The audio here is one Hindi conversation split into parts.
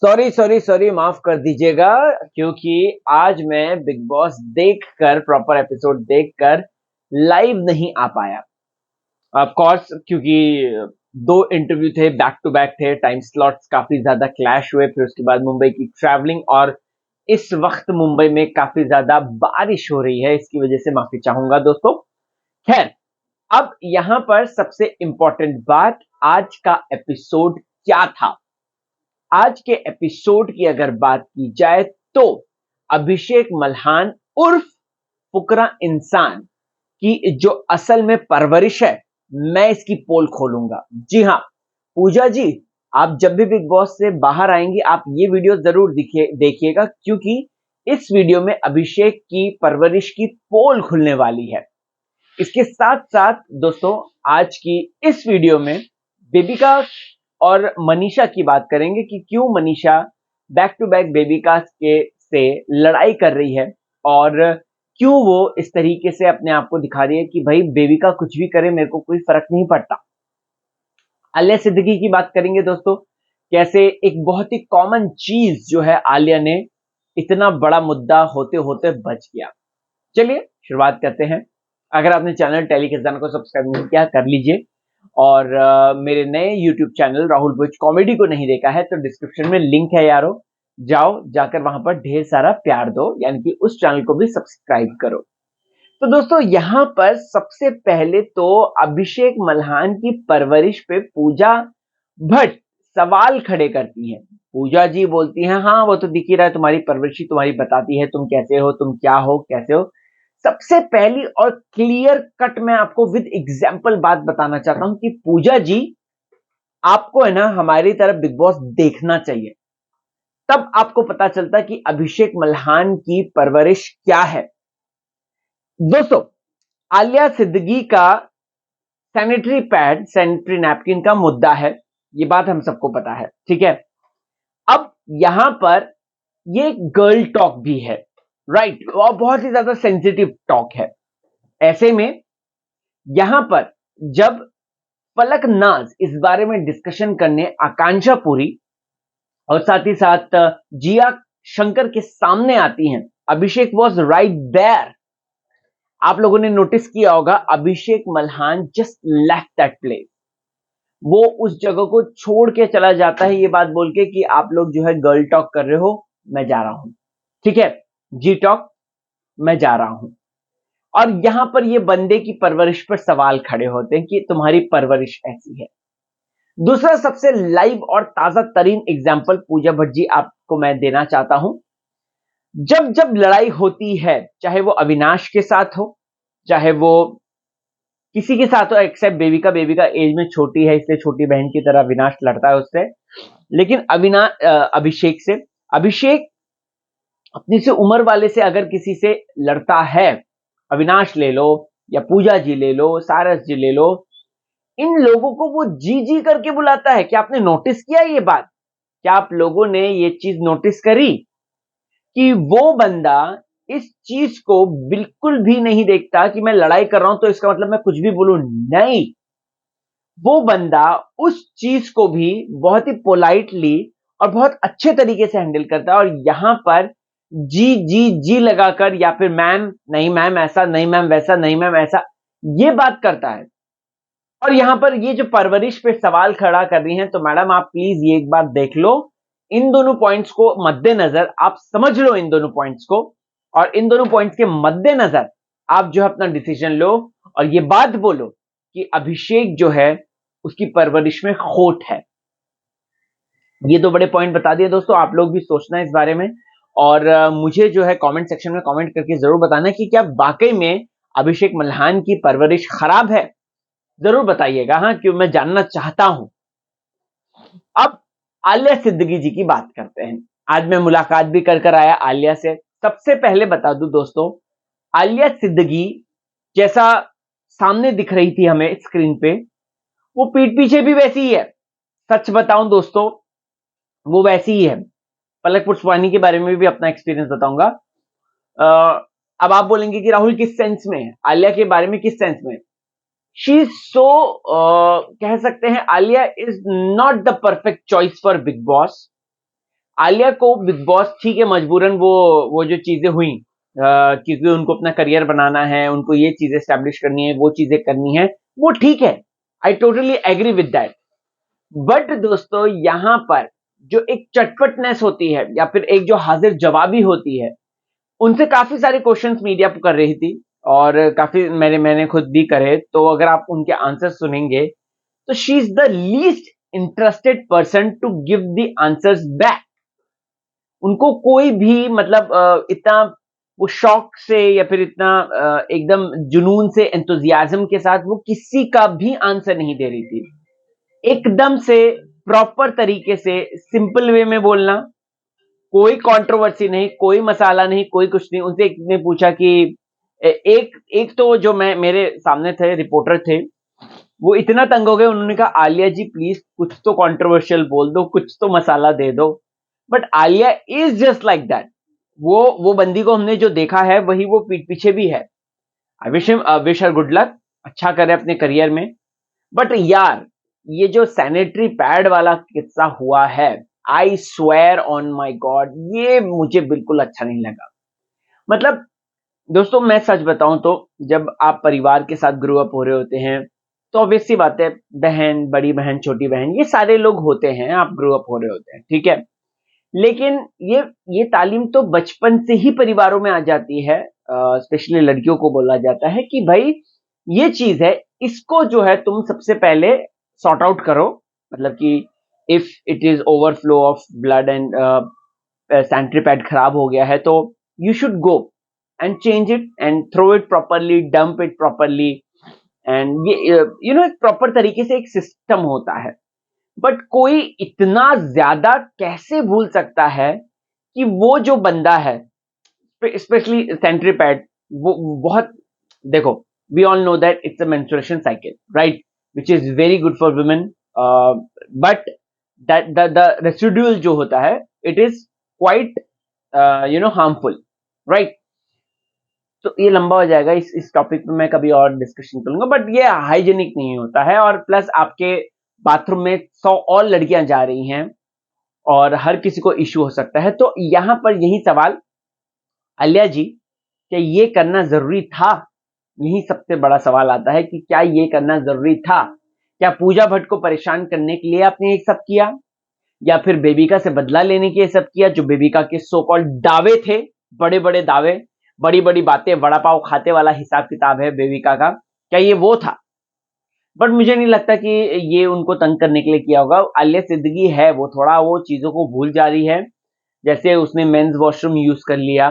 सॉरी सॉरी सॉरी, माफ कर दीजिएगा क्योंकि आज मैं बिग बॉस देखकर प्रॉपर एपिसोड देखकर लाइव नहीं आ पाया। ऑफ कोर्स क्योंकि दो इंटरव्यू थे, बैक टू बैक थे, टाइम स्लॉट्स काफी ज्यादा क्लैश हुए, फिर उसके बाद मुंबई की ट्रैवलिंग और इस वक्त मुंबई में काफी ज्यादा बारिश हो रही है, इसकी वजह से माफी चाहूंगा दोस्तों। खैर, अब यहां पर सबसे इंपॉर्टेंट बात, आज का एपिसोड क्या था। आज के एपिसोड की अगर बात की जाए तो अभिषेक मल्हान उर्फ फुकरा इंसान की जो असल में परवरिश है, मैं इसकी पोल खोलूंगा। जी हां, पूजा जी, आप जब भी बिग बॉस से बाहर आएंगी आप ये वीडियो जरूर देखिएगा क्योंकि इस वीडियो में अभिषेक की परवरिश की पोल खुलने वाली है। इसके साथ साथ दोस्तों, आज की इस वीडियो में बेबिका और मनीषा की बात करेंगे कि क्यों Manisha back to back Bebika के से लड़ाई कर रही है और क्यों वो इस तरीके से अपने आप को दिखा रही है कि भाई बेबिका कुछ भी करे, मेरे को कोई फर्क नहीं पड़ता। आलिया सिद्दीकी की बात करेंगे दोस्तों, कैसे एक बहुत ही कॉमन चीज जो है आलिया ने इतना बड़ा मुद्दा होते होते बच गया। चलिए शुरुआत करते हैं। अगर आपने चैनल टेली खजाना को सब्सक्राइब नहीं किया कर लीजिए और मेरे नए यूट्यूब चैनल राहुल बुच कॉमेडी को नहीं देखा है तो डिस्क्रिप्शन में लिंक है यारो, जाओ जाकर वहां पर ढेर सारा प्यार दो, यानी कि उस चैनल को भी सब्सक्राइब करो। तो दोस्तों, यहां पर सबसे पहले तो अभिषेक मल्हान की परवरिश पे पूजा भट्ट सवाल खड़े करती हैं। पूजा जी बोलती हैं, हाँ वो तो दिख ही रहा है, तुम्हारी परवरिश ही तुम्हारी बताती है तुम कैसे हो, तुम क्या हो, कैसे हो। सबसे पहली और क्लियर कट मैं आपको विद एग्जांपल बात बताना चाहता हूं कि पूजा जी, आपको है ना हमारी तरफ बिग बॉस देखना चाहिए, तब आपको पता चलता कि अभिषेक मल्हान की परवरिश क्या है। दोस्तों, आलिया सिद्दीकी का सैनिटरी पैड, सैनिटरी नैपकिन का मुद्दा है, ये बात हम सबको पता है, ठीक है। अब यहां पर ये गर्ल टॉक भी है, राइट, और बहुत ही ज्यादा सेंसिटिव टॉक है। ऐसे में यहां पर जब फलक नाज इस बारे में डिस्कशन करने आकांक्षा पूरी और साथ ही साथ जिया शंकर के सामने आती हैं, अभिषेक वॉज राइट देयर। आप लोगों ने नोटिस किया होगा, Abhishek Malhan just left that place, वो उस जगह को छोड़ के चला जाता है ये बात बोल के कि आप लोग जो है गर्ल टॉक कर रहे हो, मैं जा रहा हूं, ठीक है, जी टॉक, मैं जा रहा हूं। और यहां पर ये बंदे की परवरिश पर सवाल खड़े होते हैं कि तुम्हारी परवरिश ऐसी है। दूसरा सबसे लाइव और ताजा तरीन एग्जाम्पल पूजा भट्ट जी आपको मैं देना चाहता हूं। जब जब लड़ाई होती है, चाहे वो अविनाश के साथ हो, चाहे वो किसी के साथ हो एक्सेप्ट बेबिका, बेबिका एज में छोटी है इसलिए छोटी बहन की तरह अविनाश लड़ता है उससे, लेकिन अभिषेक से, अभिषेक अपनी से उम्र वाले से अगर किसी से लड़ता है, अविनाश ले लो या पूजा जी ले लो, सारस जी ले लो, इन लोगों को वो जी जी करके बुलाता है। क्या आपने नोटिस किया ये बात? क्या आप लोगों ने ये चीज नोटिस करी कि वो बंदा इस चीज को बिल्कुल भी नहीं देखता कि मैं लड़ाई कर रहा हूं तो इसका मतलब मैं कुछ भी बोलूं? नहीं, वो बंदा उस चीज को भी बहुत ही पोलाइटली और बहुत अच्छे तरीके से हैंडल करता है। और यहां पर जी जी जी लगाकर, या फिर मैम नहीं, मैम ऐसा नहीं, मैम वैसा नहीं, मैम ऐसा, ये बात करता है। और यहां पर ये जो परवरिश पे सवाल खड़ा कर रही हैं, तो मैडम आप प्लीज ये एक बात देख लो, इन दोनों पॉइंट्स को मद्देनजर आप समझ लो, इन दोनों पॉइंट्स को, और इन दोनों पॉइंट्स के मद्देनजर आप जो है अपना डिसीजन लो और ये बात बोलो कि अभिषेक जो है उसकी परवरिश में खोट है। ये दो बड़े पॉइंट बता दिए दोस्तों, आप लोग भी सोचना इस बारे में और मुझे जो है कमेंट सेक्शन में कमेंट करके जरूर बताना कि क्या वाकई में अभिषेक मल्हान की परवरिश खराब है, जरूर बताइएगा, हाँ, क्यों मैं जानना चाहता हूं। अब आलिया सिद्दीकी जी की बात करते हैं। आज मैं मुलाकात भी कर आया आलिया से। सबसे पहले बता दूं दोस्तों, आलिया सिद्दीकी जैसा सामने दिख रही थी हमें स्क्रीन पे, वो पीठ पीछे भी वैसी ही है। सच बताऊं दोस्तों, वो वैसी ही है। पलक पुष्पानी के बारे में भी अपना एक्सपीरियंस बताऊंगा। अब आप बोलेंगे कि राहुल किस सेंस में, आलिया के बारे में किस सेंस में? शी इज सो, कह सकते हैं Alia is not the perfect choice for big boss, Alia को बिग बॉस ठीक है मजबूरन वो जो चीजें हुई क्योंकि उनको अपना करियर बनाना है, उनको ये चीजें स्टैब्लिश करनी है, वो चीजें करनी है, वो ठीक है। I totally agree with that. But दोस्तों यहां पर जो एक चटपटनेस होती है या फिर एक जो हाजिर जवाबी होती है, उनसे काफी सारे क्वेश्चंस मीडिया कर रही थी और काफी मैंने खुद भी करे। तो अगर आप उनके आंसर सुनेंगे तो she is the least interested person to give the answers back. उनको कोई भी मतलब इतना वो शौक से या फिर इतना एकदम जुनून से एंथुजियाज्म के साथ वो किसी का भी आंसर नहीं दे रही थी। एकदम से प्रॉपर तरीके से सिंपल वे में बोलना, कोई कंट्रोवर्सी नहीं, कोई मसाला नहीं, कोई कुछ नहीं। उनसे एक ने पूछा कि एक एक तो जो मैं मेरे सामने थे रिपोर्टर थे, वो इतना तंग हो गए, उन्होंने कहा आलिया जी प्लीज कुछ तो कंट्रोवर्शियल बोल दो, कुछ तो मसाला दे दो। But Alia is just like that. वो बंदी को हमने जो देखा है वही वो पीठ पीछे भी है। I wish her good luck, अच्छा करे अपने करियर में। बट यार ये जो सैनिटरी पैड वाला किस्सा हुआ है, I swear on my God, ये मुझे बिल्कुल अच्छा नहीं लगा। मतलब दोस्तों मैं सच बताऊं तो जब आप परिवार के साथ ग्रो अप हो रहे होते हैं तो ऑब्वियस सी बात है, बहन, बड़ी बहन, छोटी बहन, ये सारे लोग होते हैं, आप ग्रो अप हो रहे होते हैं, ठीक है। लेकिन ये तालीम तो बचपन से ही परिवारों में आ जाती है। स्पेशली लड़कियों को बोला जाता है कि भाई ये चीज है, इसको जो है तुम सबसे पहले सॉर्ट आउट करो। मतलब कि if it is overflow of blood and sanitary pad खराब हो गया है तो you should go and change it and throw it properly, dump it properly. And ये एक प्रॉपर तरीके से एक सिस्टम होता है। बट कोई इतना ज्यादा कैसे भूल सकता है कि वो जो बंदा है, स्पेशली सैनिटरी पैड, वो बहुत, देखो we all know that it's a menstruation cycle, right, which is very good for women. But that the residual जो होता है it is quite harmful, right. तो ये लंबा हो जाएगा, इस टॉपिक पे मैं कभी और डिस्कशन करूंगा। बट ये हाइजेनिक नहीं होता है, और प्लस आपके बाथरूम में 100 और लड़कियां जा रही हैं और हर किसी को इश्यू हो सकता है। तो यहां पर यही सवाल, आलिया जी क्या ये करना जरूरी था? यही सबसे बड़ा सवाल आता है कि क्या ये करना जरूरी था? क्या पूजा भट्ट को परेशान करने के लिए आपने ये सब किया, या फिर बेबिका से बदला लेने के लिए सब किया? जो बेबिका के सो कॉल्ड दावे थे, बड़े बड़े दावे, बड़ी बड़ी बातें, वड़ा पाव खाते वाला हिसाब किताब है बेबिका का, क्या ये वो था? बट मुझे नहीं लगता कि ये उनको तंग करने के लिए किया होगा। आलिया सिद्दीकी है, वो थोड़ा वो चीजों को भूल जा रही है। जैसे उसने मेंस वॉशरूम यूज कर लिया।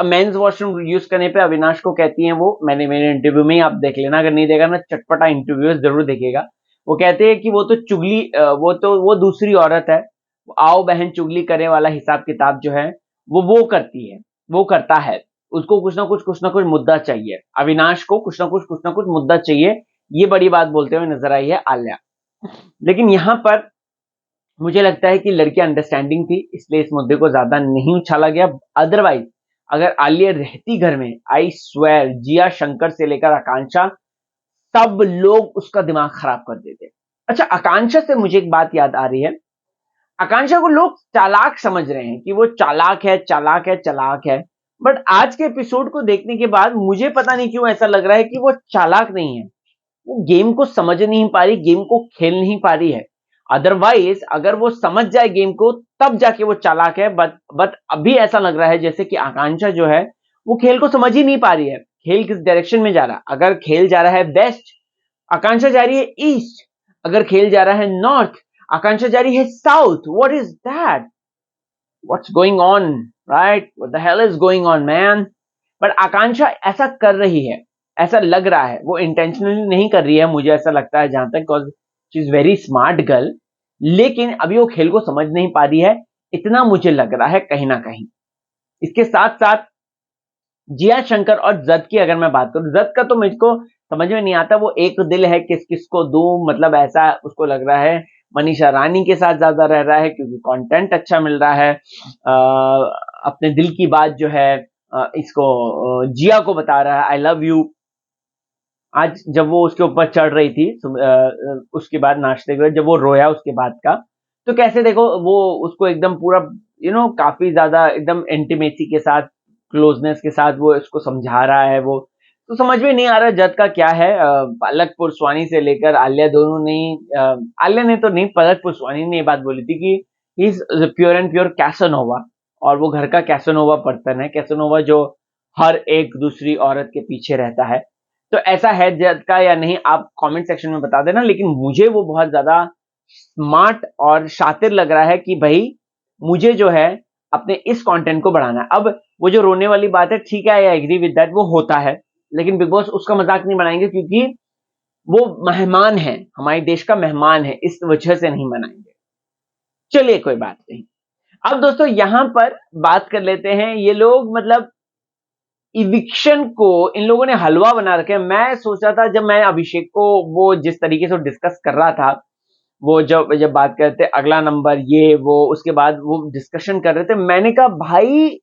मेंस वॉशरूम यूज करने पे अविनाश को कहती हैं, वो मैंने मेरे इंटरव्यू में ही, आप देख लेना, अगर नहीं देखा ना चटपटा इंटरव्यू जरूर देखेगा। वो कहते हैं कि वो तो चुगली, वो दूसरी औरत है, आओ बहन चुगली करे वाला हिसाब किताब जो है वो करती है, वो करता है। उसको कुछ ना कुछ मुद्दा चाहिए, अविनाश को कुछ ना कुछ मुद्दा चाहिए। ये बड़ी बात बोलते हुए नजर आई है आलिया। लेकिन यहां पर मुझे लगता है कि लड़की अंडरस्टैंडिंग थी, इसलिए इस मुद्दे को ज्यादा नहीं उछाला गया। अदरवाइज अगर आलिया रहती घर में, आई स्वेयर जिया शंकर से लेकर आकांक्षा, सब लोग उसका दिमाग खराब कर देते। अच्छा, आकांक्षा से मुझे एक बात याद आ रही है। आकांक्षा को लोग चालाक समझ रहे हैं कि वो चालाक है, चालाक है, चालाक है। बट आज के एपिसोड को देखने के बाद मुझे पता नहीं क्यों ऐसा लग रहा है कि वो चालाक नहीं है। वो गेम को समझ नहीं पा रही, गेम को खेल नहीं पा रही है। अदरवाइज अगर वो समझ जाए गेम को तब जाके वो चालाक है। बट अभी ऐसा लग रहा है जैसे कि आकांक्षा जो है वो खेल को समझ ही नहीं पा रही है। खेल किस डायरेक्शन में जा रहा है? अगर खेल जा रहा है वेस्ट, आकांक्षा जा रही है ईस्ट। अगर खेल जा रहा है नॉर्थ, आकांक्षा जा रही है south. What is that? What's going on, right? What the hell is going on man? But Akanksha ऐसा कर रही है, ऐसा लग रहा है। वो इंटेंशनली नहीं कर रही है, मुझे ऐसा लगता है, जहां तक, because she is very smart girl. लेकिन अभी वो खेल को समझ नहीं पा रही है, इतना मुझे लग रहा है कहीं ना कहीं। इसके साथ साथ जिया शंकर और जद की अगर मैं बात करूं, जद का तो मुझको समझ में नहीं आता, वो एक दिल है, किस किस को दूं। मतलब ऐसा उसको लग रहा है मनीषा रानी के साथ ज्यादा रह रहा है क्योंकि कंटेंट अच्छा मिल रहा है। अपने दिल की बात जो है इसको जिया को बता रहा है, आई लव यू। आज जब वो उसके ऊपर चढ़ रही थी उसके बाद नाचते हुए, जब वो रोया उसके बाद का, तो कैसे देखो वो उसको एकदम पूरा काफी ज्यादा एकदम इंटीमेसी के साथ, क्लोजनेस के साथ वो इसको समझा रहा है। वो तो समझ में नहीं आ रहा जज का क्या है। पलक पुर्सवानी से लेकर आलिया दोनों ने आलिया ने तो नहीं, पलक पुर्सवानी ने ये बात बोली थी कि he is pure and pure casanova, और वो घर का कैसोनोवा पर्सन है, कैसोनोवा जो हर एक दूसरी औरत के पीछे रहता है। तो ऐसा है जज का या नहीं, आप कमेंट सेक्शन में बता देना, लेकिन मुझे वो बहुत ज्यादा स्मार्ट और शातिर लग रहा है कि भाई मुझे जो है अपने इस कंटेंट को बढ़ाना है। अब वो जो रोने वाली बात है, ठीक है, आई एग्री विद दैट, वो होता है, लेकिन बिग बॉस उसका मजाक नहीं बनाएंगे क्योंकि वो मेहमान है, हमारे देश का मेहमान है, इस वजह से नहीं बनाएंगे। चलिए कोई बात नहीं। अब दोस्तों यहां पर बात कर लेते हैं, ये लोग मतलब इविक्शन को इन लोगों ने हलवा बना रखे। मैं सोच रहा था जब मैं अभिषेक को वो जिस तरीके से डिस्कस कर रहा था, वो जब जब बात करते अगला नंबर ये वो, उसके बाद वो डिस्कशन कर रहे थे, मैंने कहा भाई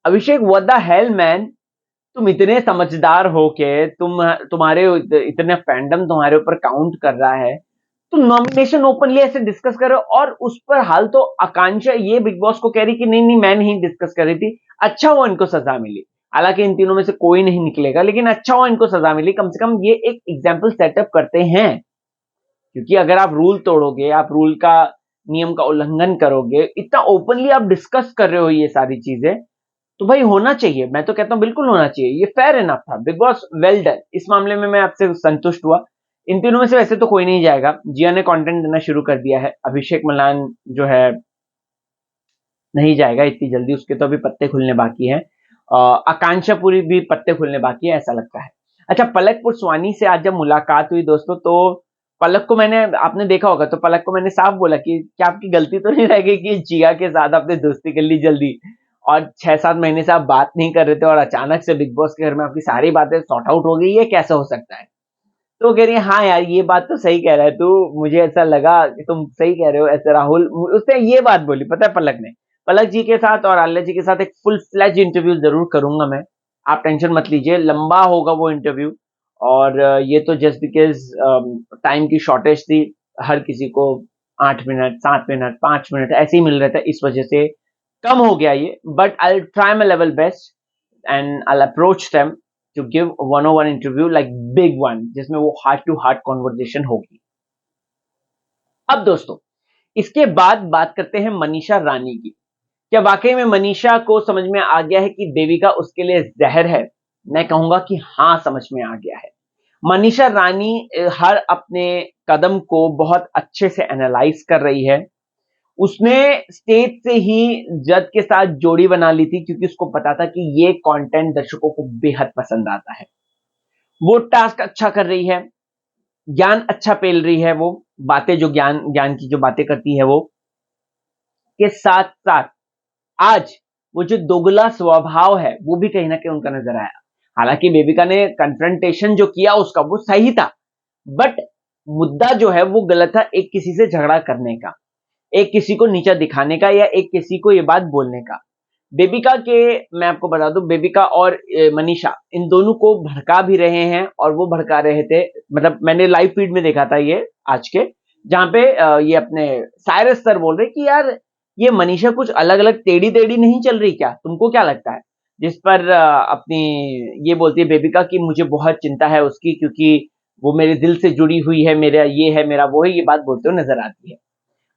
अभिषेक व्हाट द हेल मैन, तुम इतने समझदार हो के तुम्हारे इतने फैंडम तुम्हारे ऊपर काउंट कर रहा है, तुम नॉमिनेशन ओपनली ऐसे डिस्कस कर रहे हो, और उस पर हाल तो आकांक्षा ये बिग बॉस को कह रही कि नहीं नहीं मैं नहीं डिस्कस कर रही थी। अच्छा हुआ इनको सजा मिली, हालांकि इन तीनों में से कोई नहीं निकलेगा, लेकिन अच्छा हुआ इनको सजा मिली, कम से कम ये एक एग्जाम्पल सेटअप करते हैं। क्योंकि अगर आप रूल तोड़ोगे, आप रूल का नियम का उल्लंघन करोगे, इतना ओपनली आप डिस्कस कर रहे हो ये सारी चीजें, तो भाई होना चाहिए, मैं तो कहता हूं बिल्कुल होना चाहिए, ये फेयर इनफ था। बिग बॉस वेल डन, इस मामले में मैं आपसे संतुष्ट हुआ। इन तीनों में से वैसे तो कोई नहीं जाएगा, जिया ने कंटेंट देना शुरू कर दिया है, अभिषेक मलान जो है नहीं जाएगा इतनी जल्दी, उसके तो अभी पत्ते खुलने बाकी हैं। आकांक्षा पूरी भी पत्ते खुलने बाकी है ऐसा लगता है। अच्छा, पलक पुर्सवानी से आज जब मुलाकात हुई दोस्तों, तो पलक को मैंने, आपने देखा होगा, तो पलक को मैंने साफ बोला कि क्या आपकी गलती तो नहीं रह गई कि जिया के साथ आपने दोस्ती कर ली जल्दी, और 6-7 महीने से आप बात नहीं कर रहे थे, और अचानक से बिग बॉस के घर में आपकी सारी बातें सॉर्ट आउट हो गई, ये कैसे हो सकता है? तो वो कह रही है हाँ यार ये बात तो सही कह रहा है तू, मुझे ऐसा लगा कि तुम सही कह रहे हो ऐसे राहुल। उसने ये बात बोली, पता है पलक ने, पलक जी के साथ और आलिया जी के साथ एक फुल फ्लैज इंटरव्यू जरूर करूंगा मैं, आप टेंशन मत लीजिए, लंबा होगा वो इंटरव्यू। और ये तो जस्ट बिकॉज टाइम की शॉर्टेज थी, हर किसी को 8 मिनट 7 मिनट 5 मिनट ऐसे ही मिल रहे थे, इस वजह से कम हो गया ये, but I try my level best and I approach them to give 101 interview like big one, जिसमें वो हार्ट टू हार्ट कॉन्वर्जेशन होगी। अब दोस्तों इसके बाद बात करते हैं मनीषा रानी की। क्या वाकई में मनीषा को समझ में आ गया है कि देविका उसके लिए जहर है? मैं कहूंगा कि हाँ, समझ में आ गया है। मनीषा रानी हर अपने कदम को बहुत अच्छे से एनालाइज कर रही है। उसने स्टेज से ही जज के साथ जोड़ी बना ली थी, क्योंकि उसको पता था कि ये कंटेंट दर्शकों को बेहद पसंद आता है। वो टास्क अच्छा कर रही है, ज्ञान अच्छा पेल रही है, वो बातें जो ज्ञान ज्ञान की जो बातें करती है वो, के साथ साथ आज वो जो दोगला स्वभाव है वो भी कहीं ना कहीं उनका नजर आया। हालांकि बेबिका ने कन्फ्रंटेशन जो किया उसका वो सही था, बट मुद्दा जो है वो गलत था, एक किसी से झगड़ा करने का, एक किसी को नीचा दिखाने का, या एक किसी को ये बात बोलने का। बेबिका के, मैं आपको बता दूं, बेबिका और मनीषा इन दोनों को भड़का भी रहे हैं, और वो भड़का रहे थे, मतलब मैंने लाइव फीड में देखा था ये आज के, जहां पे ये अपने साइरस सर बोल रहे कि यार ये मनीषा कुछ अलग अलग टेढ़ी टेढ़ी नहीं चल रही क्या, तुमको क्या लगता है? जिस पर अपनी ये बोलती है बेबिका कि मुझे बहुत चिंता है उसकी, क्योंकि वो मेरे दिल से जुड़ी हुई है, मेरा ये है मेरा वो है, ये बात बोलते हुए नजर आती है।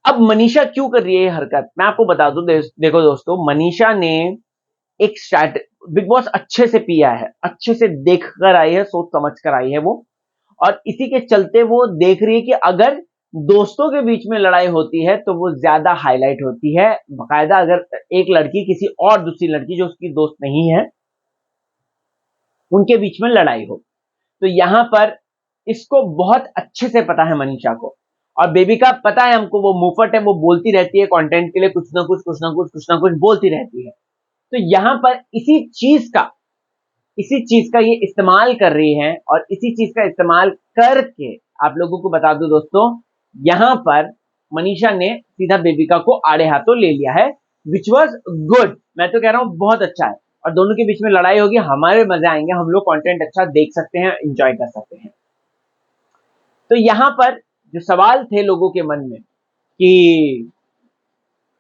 अब मनीषा क्यों कर रही है ये हरकत, मैं आपको बता दूं, देखो दोस्तों, मनीषा ने एक स्ट्रैट, बिग बॉस अच्छे से पिया है, अच्छे से देख कर आई है, सोच समझ कर आई है वो, और इसी के चलते वो देख रही है कि अगर दोस्तों के बीच में लड़ाई होती है तो वो ज्यादा हाईलाइट होती है, बाकायदा अगर एक लड़की किसी और दूसरी लड़की जो उसकी दोस्त नहीं है उनके बीच में लड़ाई हो, तो यहां पर इसको बहुत अच्छे से पता है मनीषा को, और बेबिका पता है हमको, वो मुफट है, वो बोलती रहती है कंटेंट के लिए कुछ ना कुछ कुछ ना कुछ कुछ ना कुछ बोलती रहती है। तो यहां पर इसी चीज का ये इस्तेमाल कर रही है, और इसी चीज का इस्तेमाल करके आप लोगों को बता दूं दोस्तों, यहां पर मनीषा ने सीधा बेबिका को आड़े हाथों ले लिया है, विच वॉज गुड, मैं तो कह रहा हूं बहुत अच्छा है, और दोनों के बीच में लड़ाई होगी, हमारे मजे आएंगे, हम लोग कंटेंट अच्छा देख सकते हैं, एंजॉय कर सकते हैं। तो यहां पर जो सवाल थे लोगों के मन में कि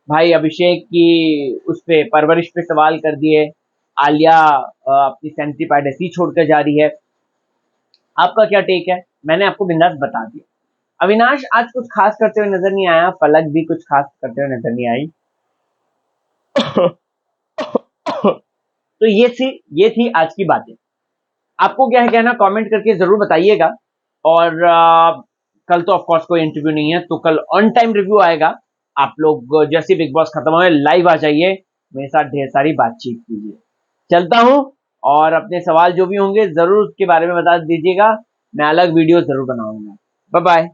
भाई अभिषेक की उस पे परवरिश पे सवाल कर दिए, आलिया अपनी सैनिटरी पैड ऐसी ही छोड़कर जा रही है। आपका क्या टेक है? मैंने आपको बिंदास बता दिया। अविनाश आज कुछ खास करते हुए नजर नहीं आया, पलक भी कुछ खास करते हुए नजर नहीं आई। तो ये थी आज की बातें। आपको क्या है कहना कमेंट करके जरूर बताइएगा। और कल तो ऑफ कोर्स कोई इंटरव्यू नहीं है, तो कल ऑन टाइम रिव्यू आएगा। आप लोग जैसे बिग बॉस खत्म हो लाइव आ जाइए, मेरे साथ ढेर सारी बातचीत कीजिए। चलता हूं, और अपने सवाल जो भी होंगे जरूर उसके बारे में बता दीजिएगा, मैं अलग वीडियो जरूर बनाऊंगा। Bye bye.